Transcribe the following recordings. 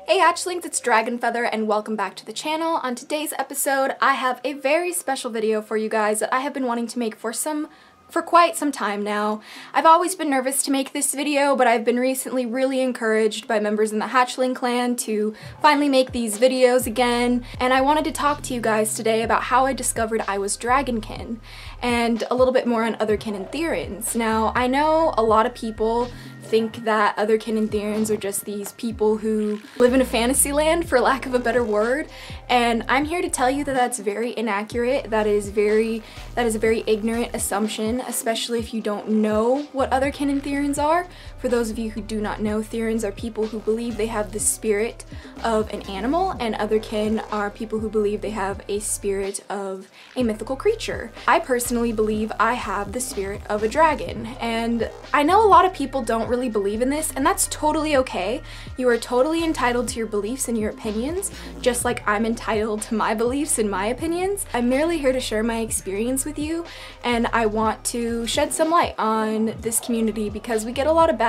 Hey Hatchlings, it's DragonFeather and welcome back to the channel. On today's episode, I have a very special video for you guys that I have been wanting to make for quite some time now. I've always been nervous to make this video, but I've been recently really encouraged by members in the Hatchling clan to finally make these videos again, and I wanted to talk to you guys today about how I discovered I was DragonKin, and a little bit more on Otherkin and Therians. Now, I know a lot of people think that Otherkin and Therians are just these people who live in a fantasy land, for lack of a better word, and I'm here to tell you that that's very inaccurate. That is a very ignorant assumption, especially if you don't know what Otherkin and Therians are. For those of you who do not know, Therians are people who believe they have the spirit of an animal, and Otherkin are people who believe they have a spirit of a mythical creature. I personally believe I have the spirit of a dragon, and I know a lot of people don't really believe in this, and that's totally okay. You are totally entitled to your beliefs and your opinions, just like I'm entitled to my beliefs and my opinions. I'm merely here to share my experience with you, and I want to shed some light on this community because we get a lot of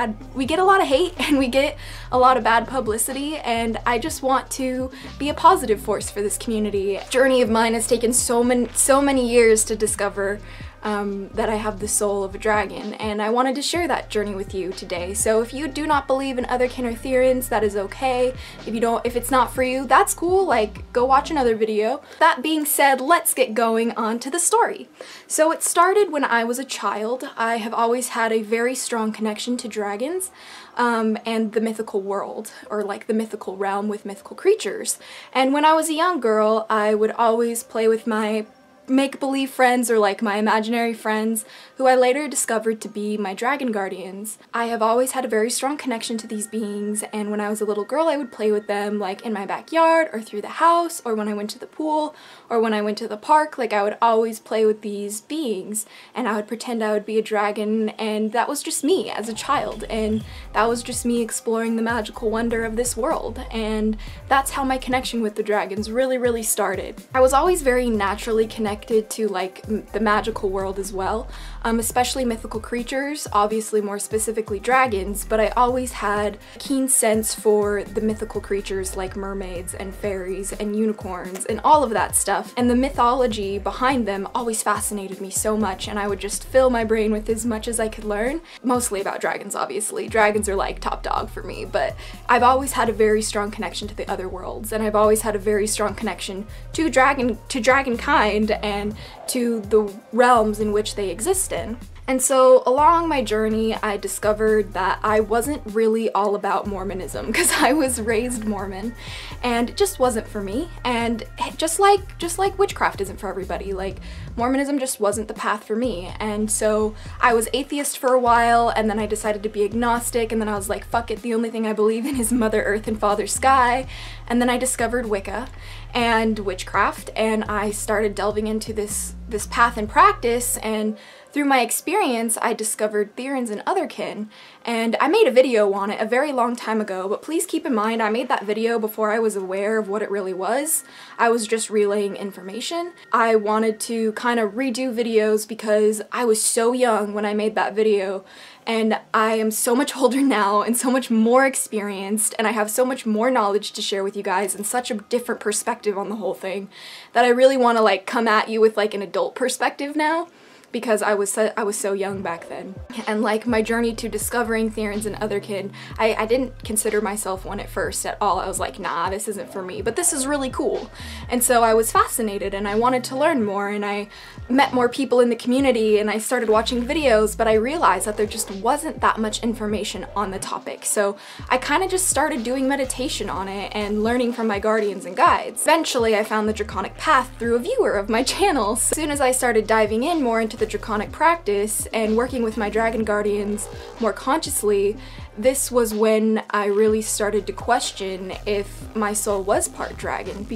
hate and we get a lot of bad publicity, and I just want to be a positive force for this community. Journey of mine has taken so many years to discover that I have the soul of a dragon, and I wanted to share that journey with you today. So if you do not believe in Otherkin or Therians, that is okay. If it's not for you, that's cool, like, go watch another video. That being said, let's get going on to the story. So it started when I was a child. I have always had a very strong connection to dragons and the mythical world, or like the mythical realm with mythical creatures. And when I was a young girl, I would always play with my make-believe friends, or like my imaginary friends, who I later discovered to be my dragon guardians. I have always had a very strong connection to these beings, and when I was a little girl I would play with them like in my backyard or through the house, or when I went to the pool, or when I went to the park. Like, I would always play with these beings and I would pretend I would be a dragon, and that was just me as a child, and that was just me exploring the magical wonder of this world, and that's how my connection with the dragons really started. I was always very naturally connected to like the magical world as well, especially mythical creatures, obviously more specifically dragons, but I always had a keen sense for the mythical creatures like mermaids and fairies and unicorns and all of that stuff, and the mythology behind them always fascinated me so much, and I would just fill my brain with as much as I could learn, mostly about dragons obviously. Dragons are like top dog for me, but I've always had a very strong connection to the other worlds, and I've always had a very strong connection to dragonkind and to the realms in which they exist in. And so along my journey, I discovered that I wasn't really all about Mormonism, because I was raised Mormon, and it just wasn't for me. And just like witchcraft isn't for everybody, like Mormonism just wasn't the path for me. And so I was atheist for a while, and then I decided to be agnostic, and then I was like, fuck it, the only thing I believe in is Mother Earth and Father Sky. And then I discovered Wicca and witchcraft, and I started delving into this path and practice, and through my experience, I discovered Therians and Otherkin, and I made a video on it a very long time ago, but please keep in mind I made that video before I was aware of what it really was. I was just relaying information. I wanted to kind of redo videos because I was so young when I made that video, and I am so much older now and so much more experienced, and I have so much more knowledge to share with you guys and such a different perspective on the whole thing that I really want to like come at you with like an adult perspective now, because I was so young back then. And like my journey to discovering Therians and Otherkin, I didn't consider myself one at first at all. I was like, nah, this isn't for me, but this is really cool. And so I was fascinated and I wanted to learn more, and I met more people in the community and I started watching videos, but I realized that there just wasn't that much information on the topic. So I kind of just started doing meditation on it and learning from my guardians and guides. Eventually I found the Draconic path through a viewer of my channel. So as soon as I started diving in more into the Draconic practice and working with my dragon guardians more consciously, this was when I really started to question if my soul was part dragon,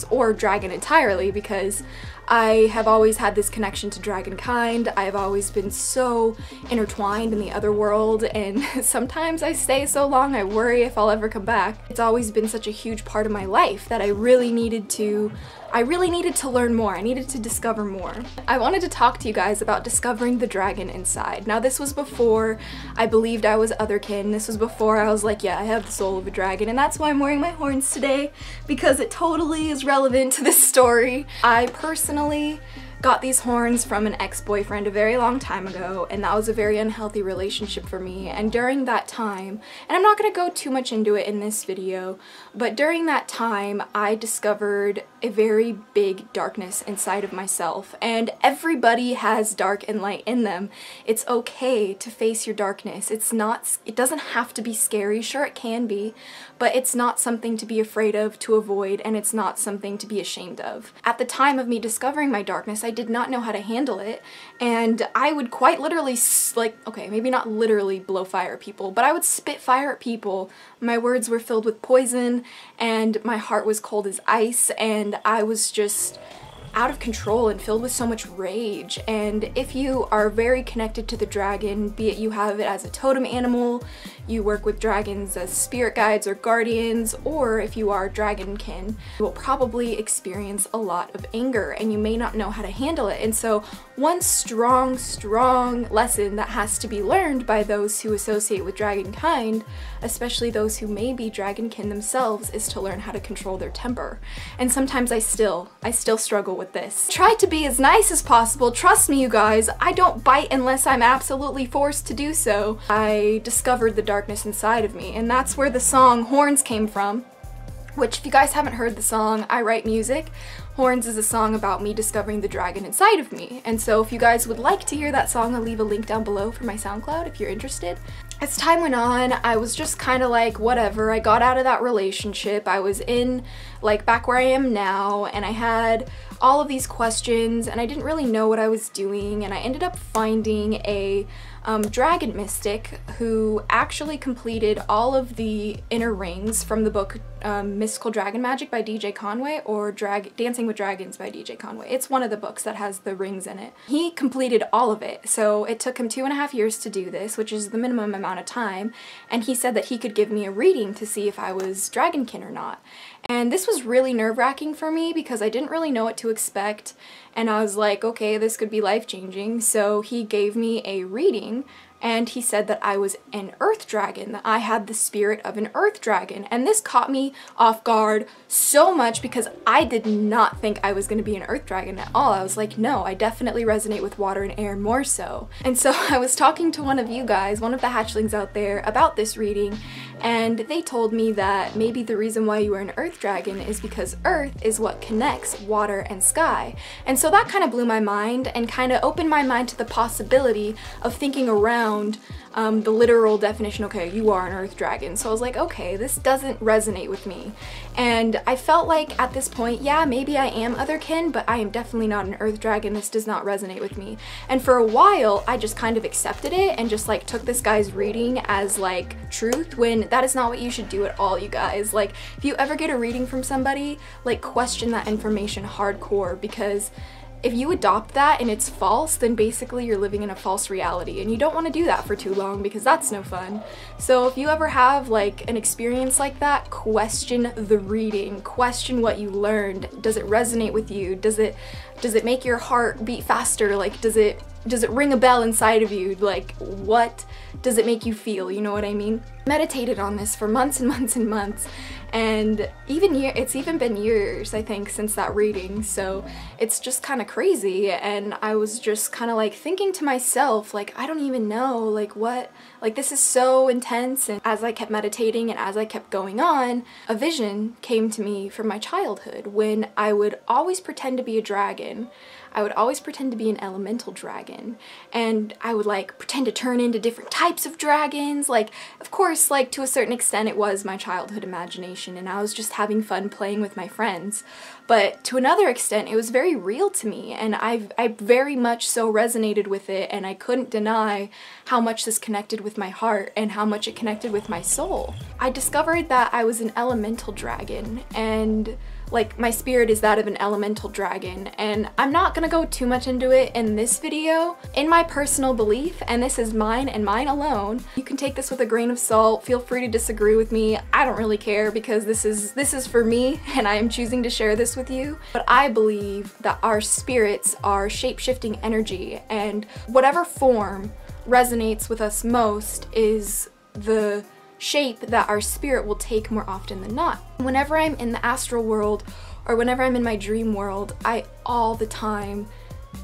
or dragon entirely, because I have always had this connection to dragonkind. I've always been so intertwined in the other world, and sometimes I stay so long I worry if I'll ever come back. It's always been such a huge part of my life that I really needed to I really needed to learn more. I needed to discover more. I wanted to talk to you guys about discovering the dragon inside. Now this was before I believed I was Otherkin. This was before I was like, yeah, I have the soul of a dragon, and that's why I'm wearing my horns today, because it totally is relevant to this story. I personally got these horns from an ex-boyfriend a very long time ago, and that was a very unhealthy relationship for me. And during that time, and I'm not going to go too much into it in this video, but during that time I discovered a very big darkness inside of myself, and everybody has dark and light in them. It's okay to face your darkness. It doesn't have to be scary. Sure, it can be, but it's not something to be afraid of, to avoid, and it's not something to be ashamed of. At the time of me discovering my darkness, I did not know how to handle it, and I would quite literally, okay, maybe not literally blow fire at people, but I would spit fire at people. My words were filled with poison, and my heart was cold as ice, and I was just out of control and filled with so much rage. And if you are very connected to the dragon, be it you have it as a totem animal, you work with dragons as spirit guides or guardians, or if you are DragonKin, you will probably experience a lot of anger and you may not know how to handle it. And so one strong lesson that has to be learned by those who associate with dragonkind, especially those who may be dragonkin themselves, is to learn how to control their temper. And sometimes I still struggle with this. Try to be as nice as possible. Trust me, you guys, I don't bite unless I'm absolutely forced to do so. I discovered the darkness inside of me, and that's where the song Horns came from, which, if you guys haven't heard the song, I write music. Horns is a song about me discovering the dragon inside of me, and so if you guys would like to hear that song, I'll leave a link down below for my SoundCloud if you're interested. As time went on, I was just kind of like, whatever. I got out of that relationship. I was in, like, back where I am now, and I had all of these questions, and I didn't really know what I was doing, and I ended up finding a dragon mystic who actually completed all of the inner rings from the book Mystical Dragon Magic by DJ Conway, or Dancing with Dragons by DJ Conway. It's one of the books that has the rings in it. He completed all of it, so it took him 2.5 years to do this, which is the minimum amount of time, and he said that he could give me a reading to see if I was dragonkin or not. And this was really nerve-wracking for me because I didn't really know what to expect, and I was like, okay, this could be life-changing. So he gave me a reading, and he said that I was an earth dragon, that I had the spirit of an earth dragon. And this caught me off guard so much because I did not think I was going to be an earth dragon at all. I was like, no, I definitely resonate with water and air more so. And so I was talking to one of you guys, one of the hatchlings out there, about this reading, and they told me that maybe the reason why you are an earth dragon is because earth is what connects water and sky. And so that kind of blew my mind and kind of opened my mind to the possibility of thinking around the literal definition. Okay, you are an earth dragon. So I was like, okay, this doesn't resonate with me. And I felt like at this point, yeah, maybe I am Otherkin, but I am definitely not an earth dragon. This does not resonate with me. And for a while, I just kind of accepted it and just like took this guy's reading as like truth, when that is not what you should do at all, you guys. Like, if you ever get a reading from somebody, like, question that information hardcore, because if you adopt that and it's false, then basically you're living in a false reality, and you don't want to do that for too long because that's no fun. So if you ever have like an experience like that, question the reading, question what you learned. Does it resonate with you? Does it make your heart beat faster? Like, does it ring a bell inside of you? Like, what does it make you feel? You know what I mean? Meditated on this for months and months and months, and it's even been years, I think, since that reading, so it's just kind of crazy. And I was just kind of like thinking to myself, like, I don't even know, like, what, like, this is so intense. And as I kept meditating and as I kept going on, a vision came to me from my childhood when I would always pretend to be a dragon. I would always pretend to be an elemental dragon, and I would like pretend to turn into different types of dragons. Like, of course, like, to a certain extent it was my childhood imagination and I was just having fun playing with my friends, but to another extent it was very real to me, and I very much so resonated with it, and I couldn't deny how much this connected with my heart and how much it connected with my soul. I discovered that I was an elemental dragon, and like my spirit is that of an elemental dragon, and I'm not gonna go too much into it in this video. In my personal belief, and this is mine and mine alone, you can take this with a grain of salt, feel free to disagree with me, I don't really care because this is for me and I am choosing to share this with you. But I believe that our spirits are shape-shifting energy, and whatever form resonates with us most is the shape that our spirit will take more often than not. Whenever I'm in the astral world or whenever I'm in my dream world, I all the time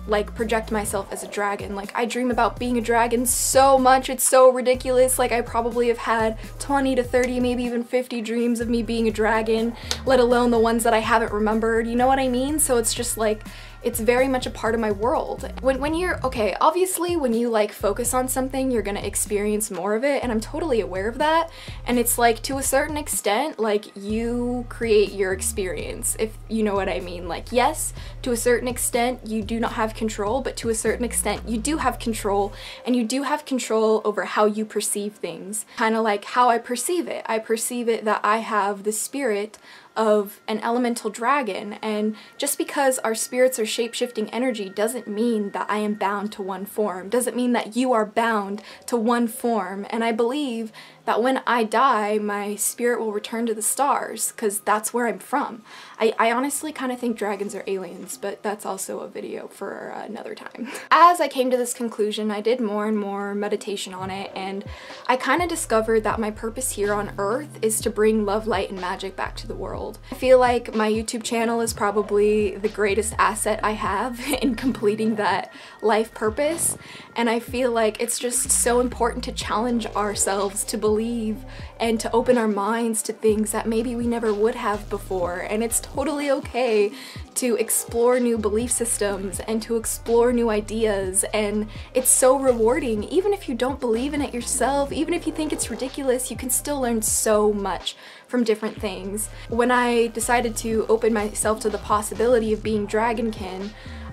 like project myself as a dragon. Like I dream about being a dragon so much, it's so ridiculous. Like I probably have had 20 to 30, maybe even 50 dreams of me being a dragon, let alone the ones that I haven't remembered, you know what I mean? So it's just like, it's very much a part of my world. When you're, okay, obviously when you like focus on something, you're gonna experience more of it, and I'm totally aware of that. And it's like, to a certain extent, like you create your experience, if you know what I mean. Like yes, to a certain extent you do not have control, but to a certain extent you do have control, and you do have control over how you perceive things. Kind of like how I perceive it. I perceive it that I have the spirit of an elemental dragon, and just because our spirits are shape-shifting energy doesn't mean that I am bound to one form, doesn't mean that you are bound to one form. And I believe that when I die, my spirit will return to the stars, because that's where I'm from. I honestly kind of think dragons are aliens, but that's also a video for another time. As I came to this conclusion, I did more and more meditation on it, and I kind of discovered that my purpose here on Earth is to bring love, light, and magic back to the world. I feel like my YouTube channel is probably the greatest asset I have in completing that life purpose, and I feel like it's just so important to challenge ourselves to believe and to open our minds to things that maybe we never would have before. And it's totally okay to explore new belief systems and to explore new ideas, and it's so rewarding. Even if you don't believe in it yourself, even if you think it's ridiculous, you can still learn so much from different things. When I decided to open myself to the possibility of being DragonKin,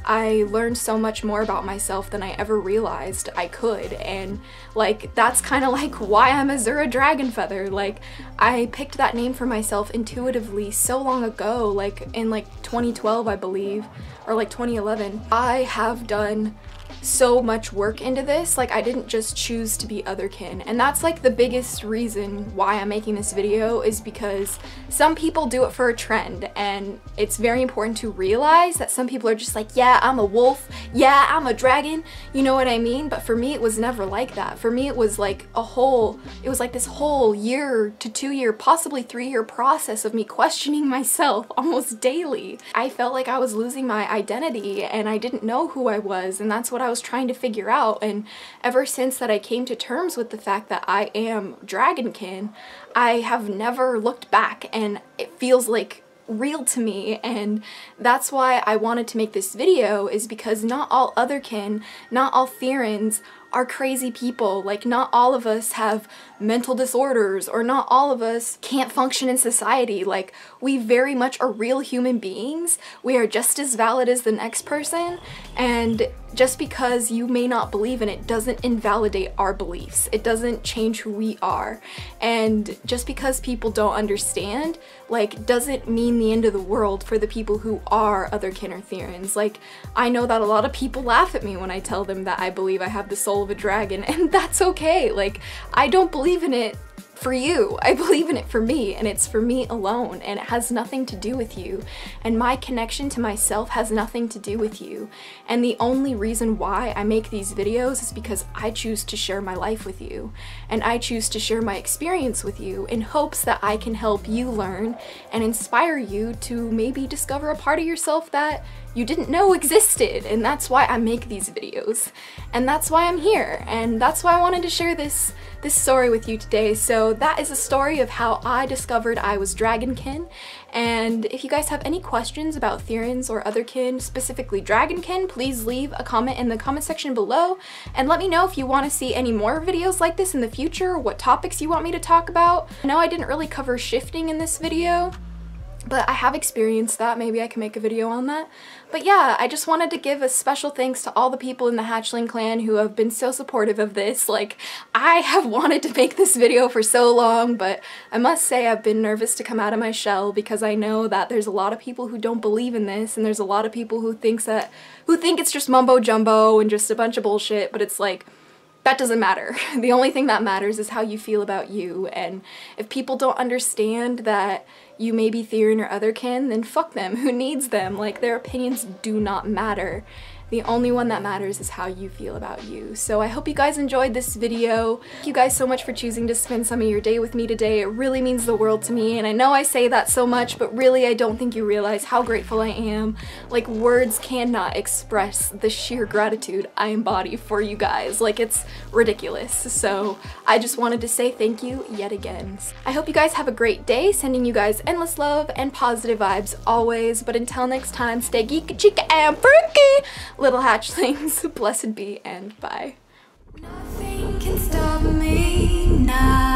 I learned so much more about myself than I ever realized I could, and like that's kind of like why I'm Azura DragonFeather. Like I picked that name for myself intuitively so long ago, like in like 2012 I believe, or like 2011. I have done so much work into this. Like I didn't just choose to be Otherkin, and that's like the biggest reason why I'm making this video, is because some people do it for a trend, and it's very important to realize that some people are just like, yeah, I'm a wolf, yeah, I'm a dragon, you know what I mean? But for me it was never like that. For me it was like this whole year to 2 year, possibly 3 year process of me questioning myself almost daily. I felt like I was losing my identity and I didn't know who I was, and that's what I was trying to figure out. And ever since that I came to terms with the fact that I am DragonKin, I have never looked back, and it feels like real to me. And that's why I wanted to make this video, is because not all Otherkin, not all Therians are crazy people. Like not all of us have mental disorders, or not all of us can't function in society. Like we very much are real human beings. We are just as valid as the next person, and just because you may not believe in it doesn't invalidate our beliefs. It doesn't change who we are. And just because people don't understand, like, doesn't mean the end of the world for the people who are Otherkin or Therians. Like, I know that a lot of people laugh at me when I tell them that I believe I have the soul of a dragon, and that's okay. Like, I don't believe in it for you. I believe in it for me, and it's for me alone, and it has nothing to do with you. And my connection to myself has nothing to do with you. And the only reason why I make these videos is because I choose to share my life with you, and I choose to share my experience with you in hopes that I can help you learn and inspire you to maybe discover a part of yourself that you didn't know existed. And that's why I make these videos, and that's why I'm here, and that's why I wanted to share this story with you today. So that is a story of how I discovered I was DragonKin. And if you guys have any questions about Therians or Otherkin, specifically DragonKin, please leave a comment in the comment section below, and let me know if you want to see any more videos like this in the future, what topics you want me to talk about. I know I didn't really cover shifting in this video, But I have experienced that. Maybe I can make a video on that. But yeah, I just wanted to give a special thanks to all the people in the Hatchling clan who have been so supportive of this. Like, I have wanted to make this video for so long, but I must say I've been nervous to come out of my shell because I know that there's a lot of people who don't believe in this, and there's a lot of people who think it's just mumbo jumbo and just a bunch of bullshit, but it's like, that doesn't matter. The only thing that matters is how you feel about you, and if people don't understand that you may be Therian or Otherkin, then fuck them. Who needs them? Like, their opinions do not matter. The only one that matters is how you feel about you. So I hope you guys enjoyed this video. Thank you guys so much for choosing to spend some of your day with me today. It really means the world to me, and I know I say that so much, but really I don't think you realize how grateful I am. Like, words cannot express the sheer gratitude I embody for you guys. Like, it's ridiculous. So I just wanted to say thank you yet again. I hope you guys have a great day, sending you guys endless love and positive vibes always, but until next time, stay geeky, chica, and freaky! Little hatchlings, blessed be, and bye. Nothing can stop me now.